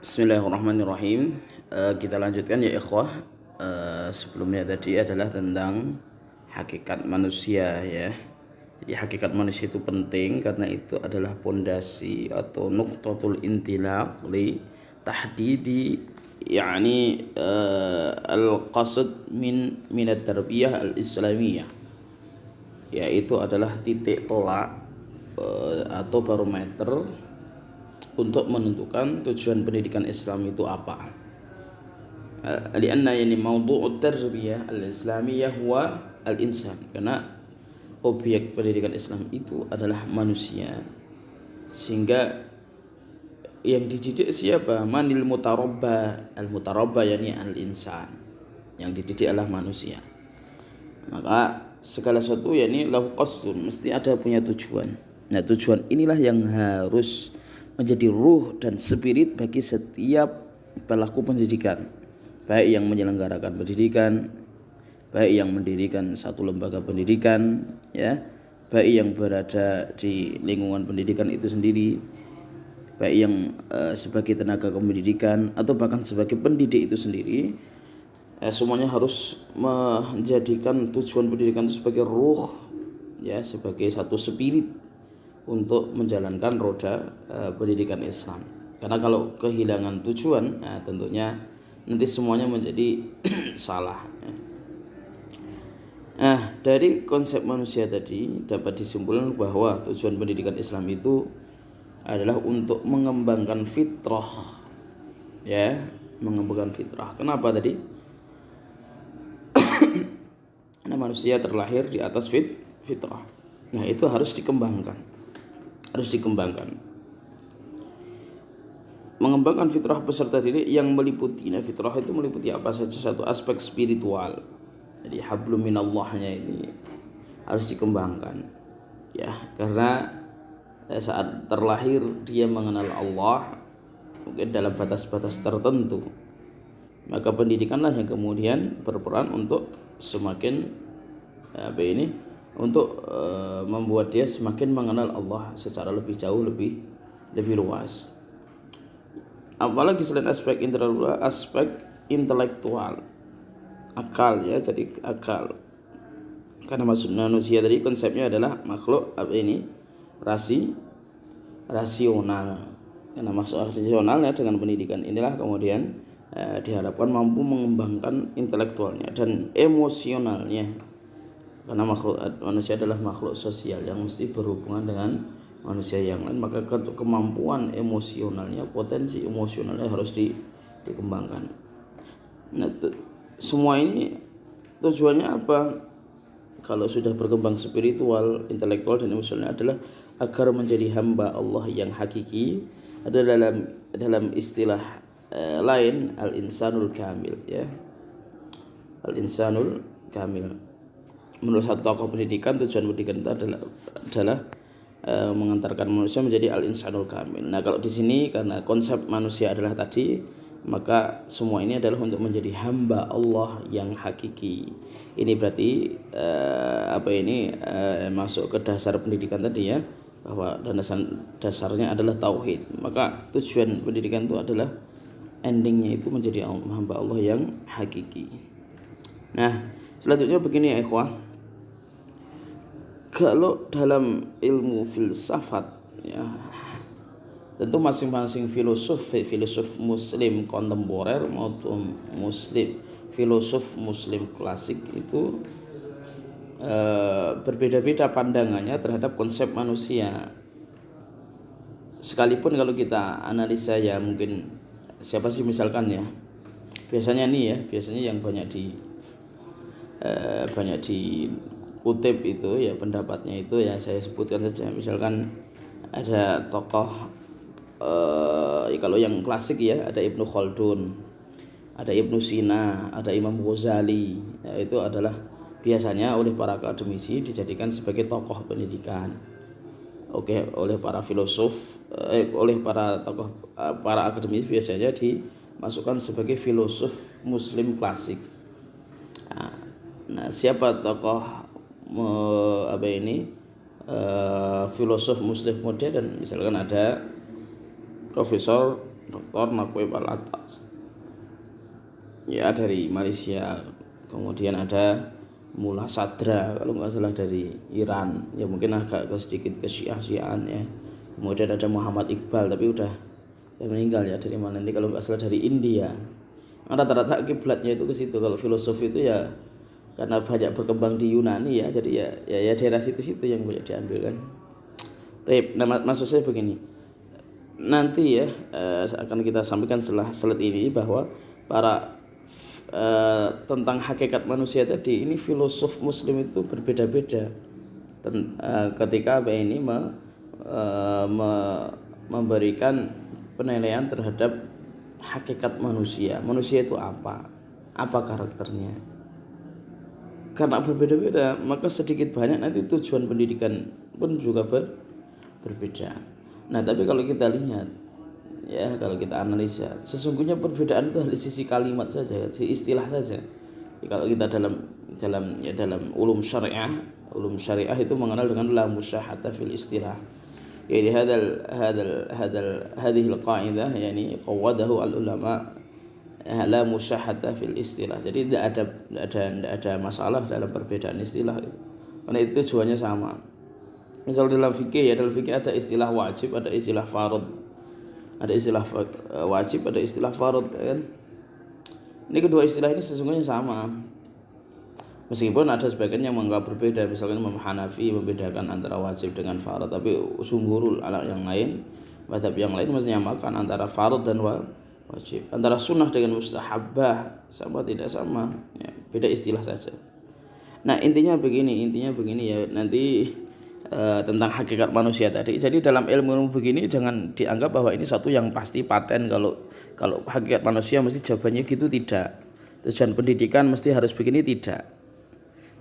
Bismillahirrahmanirrahim. Kita lanjutkan ya ikhwah. Sebelumnya tadi adalah tentang hakikat manusia ya. Jadi hakikat manusia itu penting karena itu adalah pondasi atau nuqtatul intilaq li tahdidi al-qasd min at-tarbiyah al-islamiyah, yaitu adalah titik tolak atau barometer untuk menentukan tujuan pendidikan Islam itu apa. Lianna yani mawdu'ut tarbiyah al-islamiyah huwa al-insan, karena objek pendidikan Islam itu adalah manusia, sehingga yang dididik siapa? Manil mutarabba, al-mutarabba yani al-insan, yang dididik adalah manusia. Maka segala sesuatu yani lahu qasdun, mesti ada punya tujuan. Nah, tujuan inilah yang harus menjadi ruh dan spirit bagi setiap pelaku pendidikan, baik yang menyelenggarakan pendidikan, baik yang mendirikan satu lembaga pendidikan, ya, baik yang berada di lingkungan pendidikan itu sendiri, baik yang sebagai tenaga kependidikan atau bahkan sebagai pendidik itu sendiri, semuanya harus menjadikan tujuan pendidikan itu sebagai ruh, ya, sebagai satu spirit untuk menjalankan roda pendidikan Islam. Karena kalau kehilangan tujuan, nah tentunya nanti semuanya menjadi salah. Nah, dari konsep manusia tadi dapat disimpulkan bahwa tujuan pendidikan Islam itu adalah untuk mengembangkan fitrah, ya, mengembangkan fitrah. Kenapa tadi? Karena manusia terlahir di atas fitrah. Nah, itu harus dikembangkan. Mengembangkan fitrah peserta didik yang meliputi, nah fitrah itu meliputi apa saja, satu aspek spiritual. Jadi hablum minallahnya ini harus dikembangkan, ya, karena saat terlahir dia mengenal Allah mungkin dalam batas-batas tertentu, maka pendidikanlah yang kemudian berperan untuk semakin membuat dia semakin mengenal Allah secara lebih jauh, lebih luas. Apalagi selain aspek intelektual, aspek intelektual, akal, ya, jadi akal. Karena manusia tadi konsepnya adalah makhluk rasional. Karena maksud rasionalnya dengan pendidikan inilah kemudian diharapkan mampu mengembangkan intelektualnya dan emosionalnya. Karena manusia adalah makhluk sosial yang mesti berhubungan dengan manusia yang lain, maka kemampuan emosionalnya, potensi emosionalnya harus dikembangkan. Nah, semua ini tujuannya apa? Kalau sudah berkembang spiritual, intelektual dan emosional adalah agar menjadi hamba Allah yang hakiki. Ada dalam istilah lain al-insanul kamil, ya. Al-insanul kamil. Menurut satu tokoh pendidikan, tujuan pendidikan itu adalah mengantarkan manusia menjadi al-insanul kamil. Nah, kalau di sini karena konsep manusia adalah tadi, maka semua ini adalah untuk menjadi hamba Allah yang hakiki. Ini berarti masuk ke dasar pendidikan tadi, ya, bahwa dasarnya adalah tauhid. Maka tujuan pendidikan itu adalah endingnya itu menjadi hamba Allah yang hakiki. Nah, selanjutnya begini ya ikhwah. Kalau dalam ilmu filsafat, ya, tentu masing-masing filosof muslim kontemporer maupun filosof muslim klasik itu berbeda-beda pandangannya terhadap konsep manusia. Sekalipun kalau kita analisa, ya, mungkin siapa sih misalkan, ya, biasanya yang banyak dikutip itu, ya, pendapatnya itu, ya, saya sebutkan saja. Misalkan ada tokoh kalau yang klasik, ya, ada Ibnu Khaldun, ada Ibnu Sina, ada Imam Ghazali, ya, itu adalah biasanya oleh para akademisi dijadikan sebagai tokoh pendidikan. Oleh para filosof, oleh para tokoh, para akademisi biasanya dimasukkan sebagai filosof muslim klasik. Nah, siapa tokoh filosof muslim modern? Misalkan ada Profesor Dr. Nakwib Al-Atas ya dari Malaysia. Kemudian ada Mullah Sadra kalau nggak salah dari Iran, ya mungkin agak sedikit ke Syiah-Syiaan ya. Kemudian ada Muhammad Iqbal tapi udah meninggal ya, dari mana ini kalau nggak salah dari India. Rata-rata kiblatnya itu ke situ. Kalau filosofi itu ya karena banyak berkembang di Yunani ya, jadi ya daerah situ-situ yang banyak diambil kan. Tapi maksud saya begini, nanti ya akan kita sampaikan setelah slide ini bahwa para tentang hakikat manusia tadi ini filosof Muslim itu berbeda-beda ketika ini memberikan penilaian terhadap hakikat manusia. Manusia itu apa karakternya. Karena berbeda-beda, maka sedikit banyak nanti tujuan pendidikan pun juga berbeda. Nah, tapi kalau kita lihat ya, kalau kita analisa, sesungguhnya perbedaan itu dari sisi kalimat saja, di istilah saja. Ya, kalau kita dalam ulum syariah itu mengenal dengan la musyahata fil istilah. Jadi hadhihi al-qa'idah yani qawwadahu al-ulama la musyahata fil istilah. Jadi tidak ada masalah dalam perbedaan istilah. Karena itu tujuannya sama. Misal dalam fikih ada istilah wajib, ada istilah fardh. Ada istilah wajib, ada istilah fardh kan. Ini kedua istilah ini sesungguhnya sama. Meskipun ada sebagian yang menganggap berbeda, misalkan Imam Hanafi membedakan antara wajib dengan fardh, tapi sumhurul ala yang lain, mazhab yang lain menyamakan antara fardh dan wajib. Antara sunnah dengan mustahabbah sama tidak sama, ya, beda istilah saja. Nah, intinya begini ya, nanti tentang hakikat manusia tadi. Jadi dalam ilmu begini jangan dianggap bahwa ini satu yang pasti paten, kalau hakikat manusia mesti jawabannya gitu, tidak. Tujuan pendidikan mesti harus begini, tidak.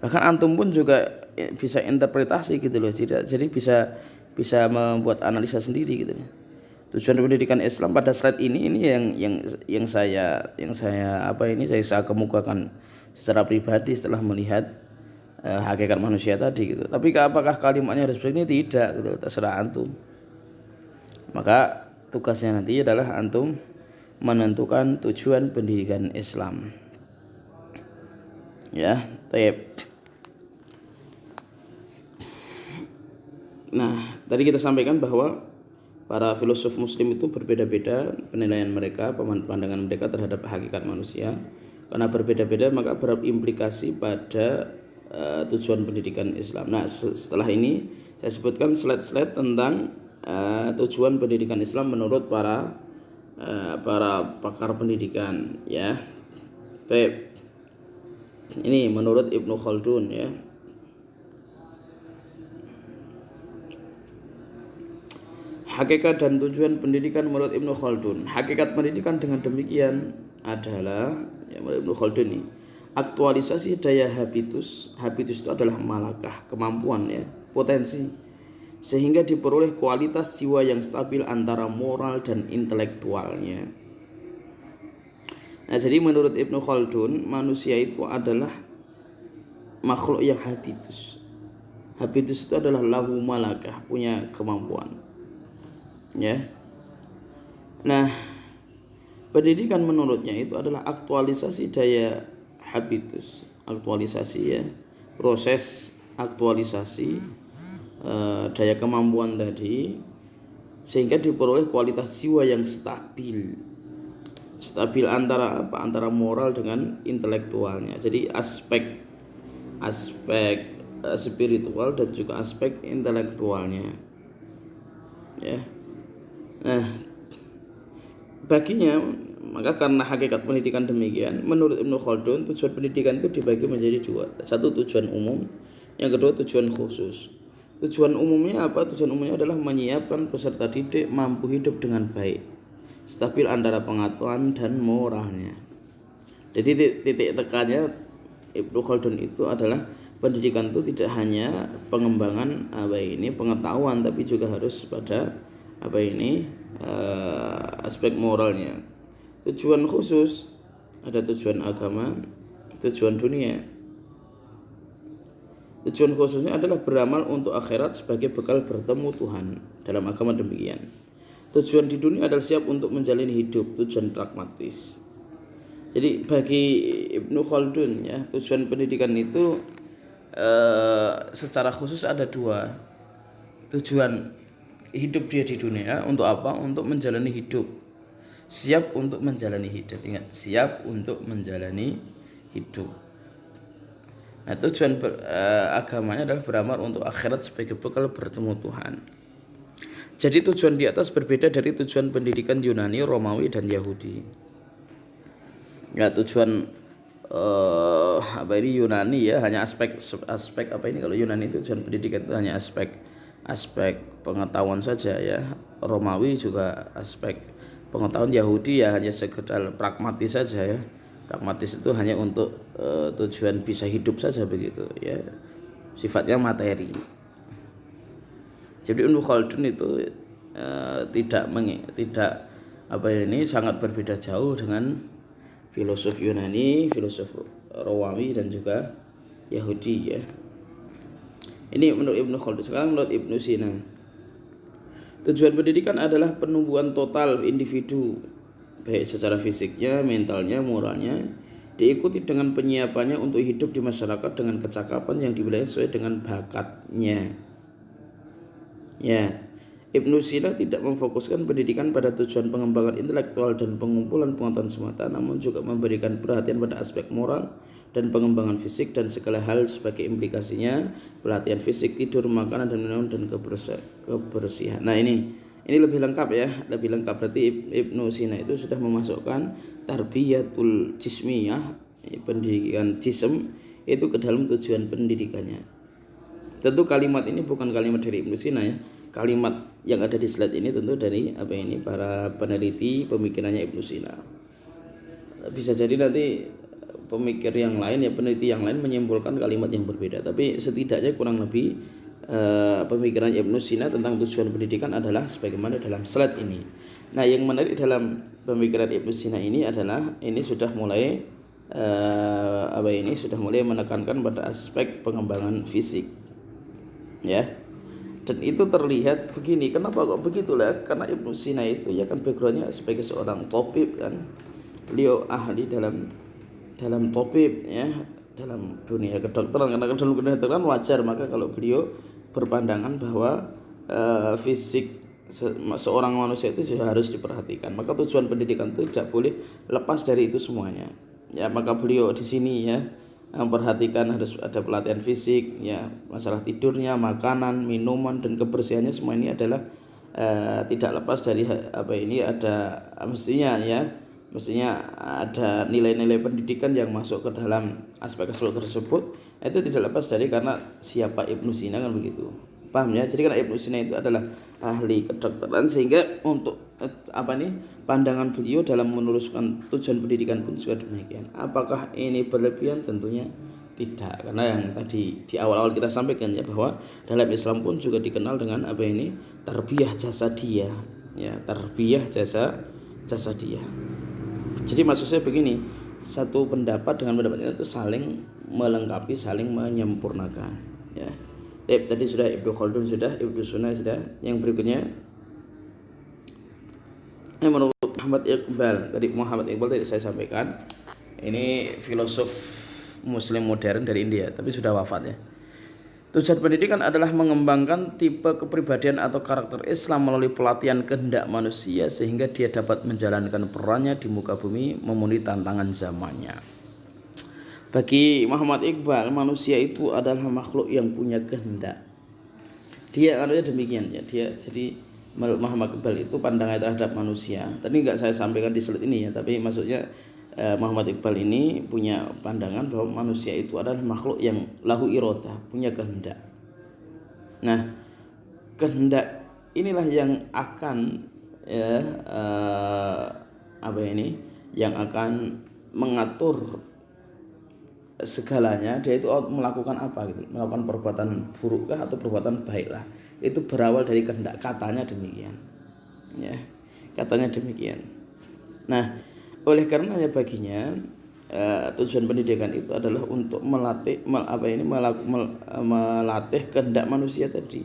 Bahkan antum pun juga bisa interpretasi gitu loh. Jadi bisa membuat analisa sendiri gitu loh. Tujuan pendidikan Islam pada slide ini yang saya kemukakan secara pribadi setelah melihat hakikat manusia tadi gitu. Tapi apakah kalimatnya harus begini? Tidak gitu, terserah antum. Maka tugasnya nanti adalah antum menentukan tujuan pendidikan Islam. Ya, baik. Nah, tadi kita sampaikan bahwa para filosof Muslim itu berbeda-beda penilaian mereka, pandangan mereka terhadap hakikat manusia. Karena berbeda-beda maka berimplikasi pada tujuan pendidikan Islam. Nah, setelah ini saya sebutkan slide-slide tentang tujuan pendidikan Islam menurut para pakar pendidikan ya. Baik. Ini menurut Ibnu Khaldun ya. Hakikat dan tujuan pendidikan menurut Ibnu Khaldun. Hakikat pendidikan dengan demikian adalah ya, menurut Ibnu Khaldun ini aktualisasi daya habitus itu adalah malakah, kemampuan ya, potensi, sehingga diperoleh kualitas jiwa yang stabil antara moral dan intelektualnya. Nah, jadi menurut Ibnu Khaldun manusia itu adalah makhluk yang habitus. Habitus itu adalah lahu malakah, punya kemampuan ya. Nah, pendidikan menurutnya itu adalah aktualisasi daya habitus, aktualisasi ya, proses aktualisasi daya kemampuan tadi sehingga diperoleh kualitas jiwa yang stabil antara moral dengan intelektualnya. Jadi aspek spiritual dan juga aspek intelektualnya ya. Nah, baginya maka karena hakikat pendidikan demikian, menurut Ibnu Khaldun tujuan pendidikan itu dibagi menjadi dua. Satu tujuan umum, yang kedua tujuan khusus. Tujuan umumnya apa? Tujuan umumnya adalah menyiapkan peserta didik mampu hidup dengan baik, stabil antara pengetahuan dan moralnya. Jadi titik tekannya Ibnu Khaldun itu adalah pendidikan itu tidak hanya pengembangan pengetahuan, tapi juga harus pada aspek moralnya. Tujuan khusus ada tujuan agama, tujuan dunia. Tujuan khususnya adalah beramal untuk akhirat sebagai bekal bertemu Tuhan. Dalam agama demikian. Tujuan di dunia adalah siap untuk menjalani hidup, tujuan pragmatis. Jadi bagi Ibnu Khaldun ya, tujuan pendidikan itu secara khusus ada dua. Tujuan hidup dia di dunia untuk apa? Untuk menjalani hidup. Siap untuk menjalani hidup. Ingat, siap untuk menjalani hidup. Nah, tujuan agamanya adalah beramal untuk akhirat sebagai bekal bertemu Tuhan. Jadi tujuan di atas berbeda dari tujuan pendidikan Yunani, Romawi, dan Yahudi. Ya, tujuan Yunani ya hanya aspek apa ini, kalau Yunani itu tujuan pendidikan itu hanya aspek pengetahuan saja ya. Romawi juga aspek pengetahuan. Yahudi ya hanya sekedar pragmatis saja ya. Pragmatis itu hanya untuk tujuan bisa hidup saja begitu ya. Sifatnya materi. Jadi Ibnu Khaldun itu sangat berbeda jauh dengan filosof Yunani, filosof Romawi, dan juga Yahudi ya. Ini menurut Ibnu Khaldun. Sekarang menurut Ibnu Sina, tujuan pendidikan adalah penumbuhan total individu, baik secara fisiknya, mentalnya, moralnya, diikuti dengan penyiapannya untuk hidup di masyarakat dengan kecakapan yang dimiliki sesuai dengan bakatnya. Ya, Ibnu Sina tidak memfokuskan pendidikan pada tujuan pengembangan intelektual dan pengumpulan pengetahuan semata, namun juga memberikan perhatian pada aspek moral dan pengembangan fisik dan segala hal sebagai implikasinya, pelatihan fisik, tidur, makanan dan minum, dan kebersihan. Nah, ini lebih lengkap ya, lebih lengkap. Berarti Ibnu Sina itu sudah memasukkan tarbiyatul jismiyah, pendidikan jism itu ke dalam tujuan pendidikannya. Tentu kalimat ini bukan kalimat dari Ibnu Sina ya. Kalimat yang ada di slide ini tentu dari para peneliti pemikirannya Ibnu Sina. Bisa jadi nanti pemikir yang lain ya, peneliti yang lain menyimpulkan kalimat yang berbeda, tapi setidaknya kurang lebih pemikiran Ibnu Sina tentang tujuan pendidikan adalah sebagaimana dalam slide ini. Nah, yang menarik dalam pemikiran Ibnu Sina ini adalah ini sudah mulai menekankan pada aspek pengembangan fisik ya. Dan itu terlihat begini. Kenapa kok begitulah? Karena Ibnu Sina itu ya kan backgroundnya sebagai seorang tabib kan. Beliau ahli dalam tabib ya, dalam dunia kedokteran. Karena dalam dunia kedokteran wajar maka kalau beliau berpandangan bahwa fisik seorang manusia itu juga harus diperhatikan. Maka tujuan pendidikan itu tidak boleh lepas dari itu semuanya. Ya, maka beliau di sini ya memperhatikan harus ada pelatihan fisik ya, masalah tidurnya, makanan, minuman, dan kebersihannya, semua ini adalah tidak lepas dari mestinya ada nilai-nilai pendidikan yang masuk ke dalam aspek-aspek tersebut. Itu tidak lepas dari karena siapa Ibnu Sina kan begitu. Paham ya? Jadi karena Ibnu Sina itu adalah ahli kedokteran, sehingga untuk pandangan beliau dalam meneruskan tujuan pendidikan pun juga demikian. Apakah ini berlebihan? Tentunya tidak, karena yang tadi di awal-awal kita sampaikan ya, bahwa dalam Islam pun juga dikenal dengan tarbiyah jasadiyah ya, tarbiyah jasadiyah. Jadi maksud saya begini, satu pendapat dengan pendapat itu saling melengkapi, saling menyempurnakan ya. Tadi sudah Ibnu Khaldun, sudah Ibnu Sina, sudah. Yang berikutnya ini menurut Muhammad Iqbal. Tadi Muhammad Iqbal tadi saya sampaikan, ini filosof Muslim modern dari India, tapi sudah wafat ya. Tujuan pendidikan adalah mengembangkan tipe kepribadian atau karakter Islam melalui pelatihan kehendak manusia sehingga dia dapat menjalankan perannya di muka bumi memenuhi tantangan zamannya. Bagi Muhammad Iqbal, manusia itu adalah makhluk yang punya kehendak. Dia demikian ya. Jadi Muhammad Iqbal itu pandangan terhadap manusia. Tadi enggak saya sampaikan di slide ini ya, tapi maksudnya Muhammad Iqbal ini punya pandangan bahwa manusia itu adalah makhluk yang lahu irodah, punya kehendak. Nah, kehendak inilah yang akan yang akan mengatur segalanya. Dia itu melakukan apa gitu, melakukan perbuatan burukkah atau perbuatan baiklah, itu berawal dari kehendak, katanya demikian ya, katanya demikian. Nah, oleh karenanya baginya tujuan pendidikan itu adalah untuk melatih kehendak manusia tadi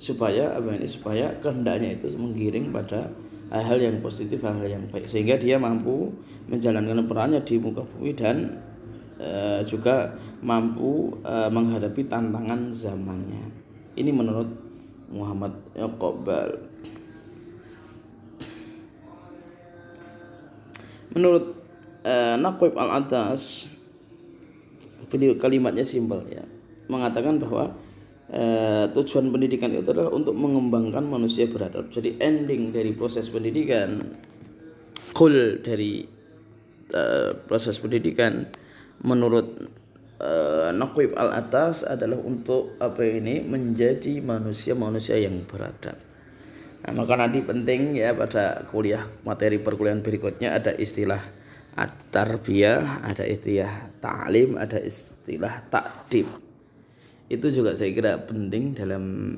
supaya supaya kehendaknya itu menggiring pada hal-hal yang positif, hal-hal yang baik, sehingga dia mampu menjalankan perannya di muka bumi dan juga mampu menghadapi tantangan zamannya. Ini menurut Muhammad Iqbal. Menurut Naqib Al-Atas, beliau kalimatnya simpel ya, mengatakan bahwa tujuan pendidikan itu adalah untuk mengembangkan manusia beradab. Jadi ending dari proses pendidikan, goal dari proses pendidikan menurut Naqib Al-Atas adalah untuk menjadi manusia-manusia yang beradab. Nah, maka nanti penting ya pada materi perkuliahan berikutnya ada istilah at-tarbiyah, ada istilah ta'lim, ada istilah ta'dib. Itu juga saya kira penting dalam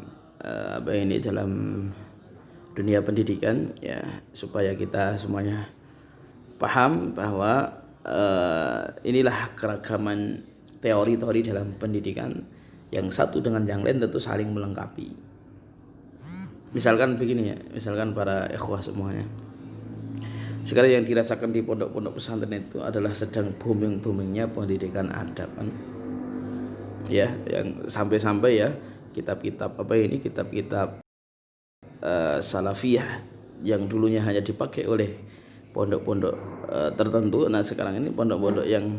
dalam dunia pendidikan ya, supaya kita semuanya paham bahwa inilah keragaman teori-teori dalam pendidikan, yang satu dengan yang lain tentu saling melengkapi. Misalkan begini ya, misalkan para ikhwah semuanya, sekarang yang dirasakan di pondok-pondok pesantren itu adalah sedang booming-boomingnya pendidikan adab kan? Ya, yang sampai-sampai ya kitab-kitab kitab-kitab salafiyah yang dulunya hanya dipakai oleh pondok-pondok tertentu. Nah sekarang ini pondok-pondok yang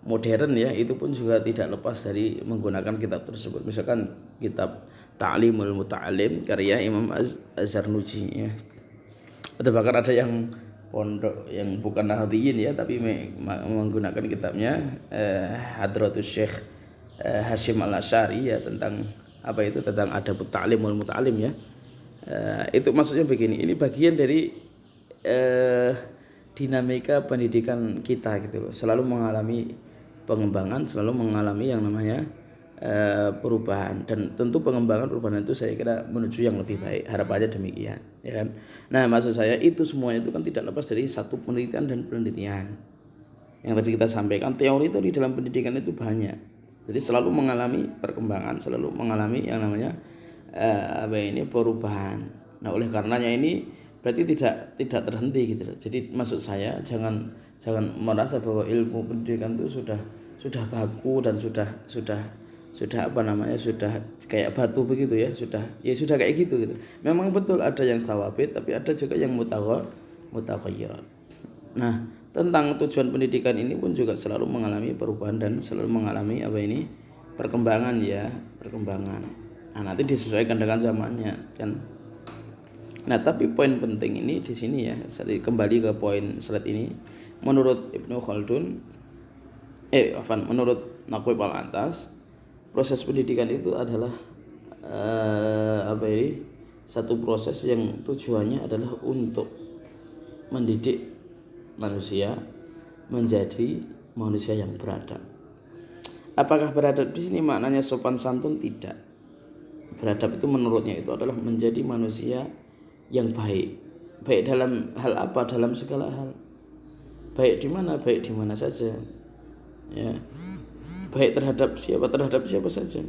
modern ya, itu pun juga tidak lepas dari menggunakan kitab tersebut. Misalkan kitab Ta'limul Muta'alim karya Imam Az-Zarnuji ya. Atau bahkan ada yang pondok yang bukan Nahdliyin ya, tapi menggunakan kitabnya Hadratus Syekh Hashim Al-Asy'ari ya, tentang tentang adab ta'lim wal muta'alim ya. Itu maksudnya begini, ini bagian dari dinamika pendidikan kita gitu loh, selalu mengalami pengembangan, selalu mengalami yang namanya perubahan, dan tentu pengembangan perubahan itu saya kira menuju yang lebih baik, harapannya demikian ya kan. Nah maksud saya itu semuanya itu kan tidak lepas dari satu penelitian dan penelitian yang tadi kita sampaikan. Teori itu di dalam pendidikan itu banyak, jadi selalu mengalami perkembangan, selalu mengalami yang namanya perubahan. Nah oleh karenanya ini berarti tidak terhenti gitu loh. Jadi maksud saya jangan merasa bahwa ilmu pendidikan itu sudah baku dan sudah sudah kayak batu begitu ya, sudah kayak gitu. Memang betul ada yang thawabit, tapi ada juga yang mutaghayyirat. Nah tentang tujuan pendidikan ini pun juga selalu mengalami perubahan dan selalu mengalami perkembangan. Nah nanti disesuaikan dengan zamannya kan. Nah tapi poin penting ini di sini ya, kembali ke poin slide ini. Menurut Ibnu Khaldun, menurut Naqib Al-Atas, proses pendidikan itu adalah satu proses yang tujuannya adalah untuk mendidik manusia menjadi manusia yang beradab. Apakah beradab di sini maknanya sopan santun? Tidak. Beradab itu menurutnya itu adalah menjadi manusia yang baik. Baik dalam hal apa? Dalam segala hal. Baik di mana? Baik di mana saja. Ya. Baik terhadap siapa saja.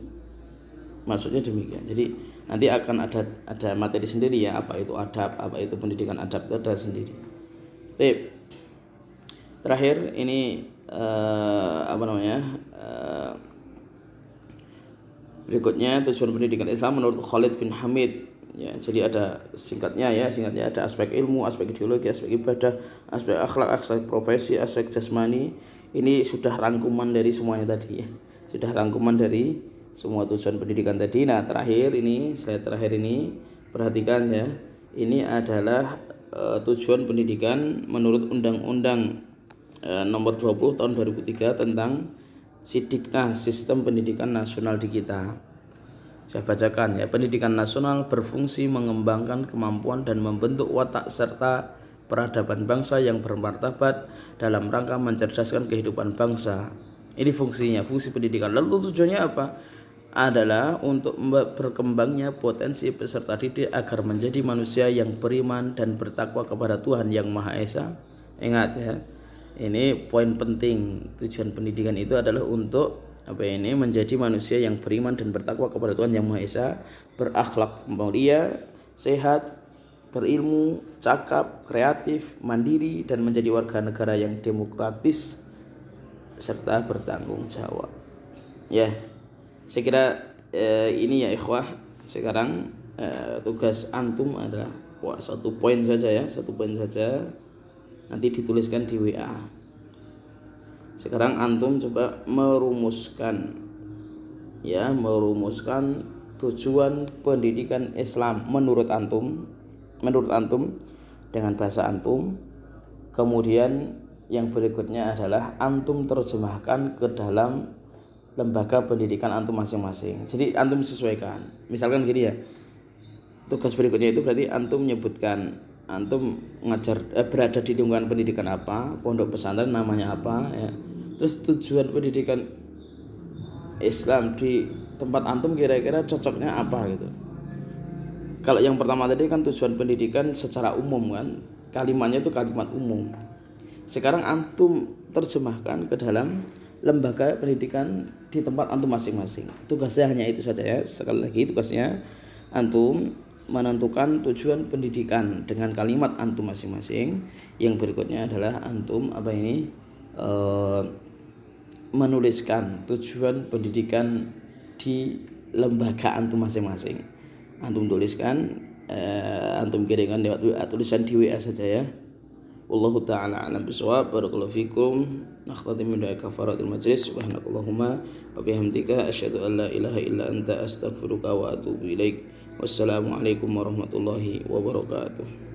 Maksudnya demikian. Jadi nanti akan ada materi sendiri ya, apa itu adab, apa itu pendidikan adab, itu ada sendiri. Terakhir ini berikutnya tujuan pendidikan Islam menurut Khalid bin Hamid ya. Jadi ada singkatnya ada aspek ilmu, aspek ideologi, aspek ibadah, aspek akhlak, aspek profesi, aspek jasmani. Ini sudah rangkuman dari semuanya tadi ya. Sudah rangkuman dari semua tujuan pendidikan tadi. Nah slide terakhir ini perhatikan ya. Ini adalah tujuan pendidikan menurut Undang-Undang nomor 20 tahun 2003 tentang Sidiknah, Sistem Pendidikan Nasional di kita. Saya bacakan ya. Pendidikan nasional berfungsi mengembangkan kemampuan dan membentuk watak serta peradaban bangsa yang bermartabat dalam rangka mencerdaskan kehidupan bangsa. Ini fungsinya, fungsi pendidikan. Lalu tujuannya apa? Adalah untuk berkembangnya potensi peserta didik agar menjadi manusia yang beriman dan bertakwa kepada Tuhan Yang Maha Esa. Ingat ya, ini poin penting. Tujuan pendidikan itu adalah untuk menjadi manusia yang beriman dan bertakwa kepada Tuhan Yang Maha Esa, berakhlak mulia, sehat, berilmu, cakap, kreatif, mandiri, dan menjadi warga negara yang demokratis serta bertanggung jawab. Ya, saya kira ini ya ikhwah. Sekarang tugas antum adalah satu poin saja ya, nanti dituliskan di WA. Sekarang antum coba merumuskan tujuan pendidikan Islam menurut antum dengan bahasa antum. Kemudian yang berikutnya adalah antum terjemahkan ke dalam lembaga pendidikan antum masing-masing. Jadi antum sesuaikan. Misalkan gini ya, tugas berikutnya itu berarti antum menyebutkan antum berada di lingkungan pendidikan apa, pondok pesantren namanya apa ya. Terus tujuan pendidikan Islam di tempat antum kira-kira cocoknya apa gitu. Kalau yang pertama tadi kan tujuan pendidikan secara umum kan, kalimatnya itu kalimat umum. Sekarang antum terjemahkan ke dalam lembaga pendidikan di tempat antum masing-masing. Tugasnya hanya itu saja ya. Sekali lagi tugasnya antum menentukan tujuan pendidikan dengan kalimat antum masing-masing. Yang berikutnya adalah antum menuliskan tujuan pendidikan di lembaga antum masing-masing. Antum tuliskan, antum kirimkan lewat WA, tulisan di WA saja ya. Wallahu ta'ala a'lam bishawab. Barakallahu fikum. Nakhtatim min doa kafaratul majlis. Subhanakallahumma wa bihamdika asyhadu an la ilaha illa anta astaghfiruka wa atubu ilaik. Wassalamualaikum warahmatullahi wabarakatuh.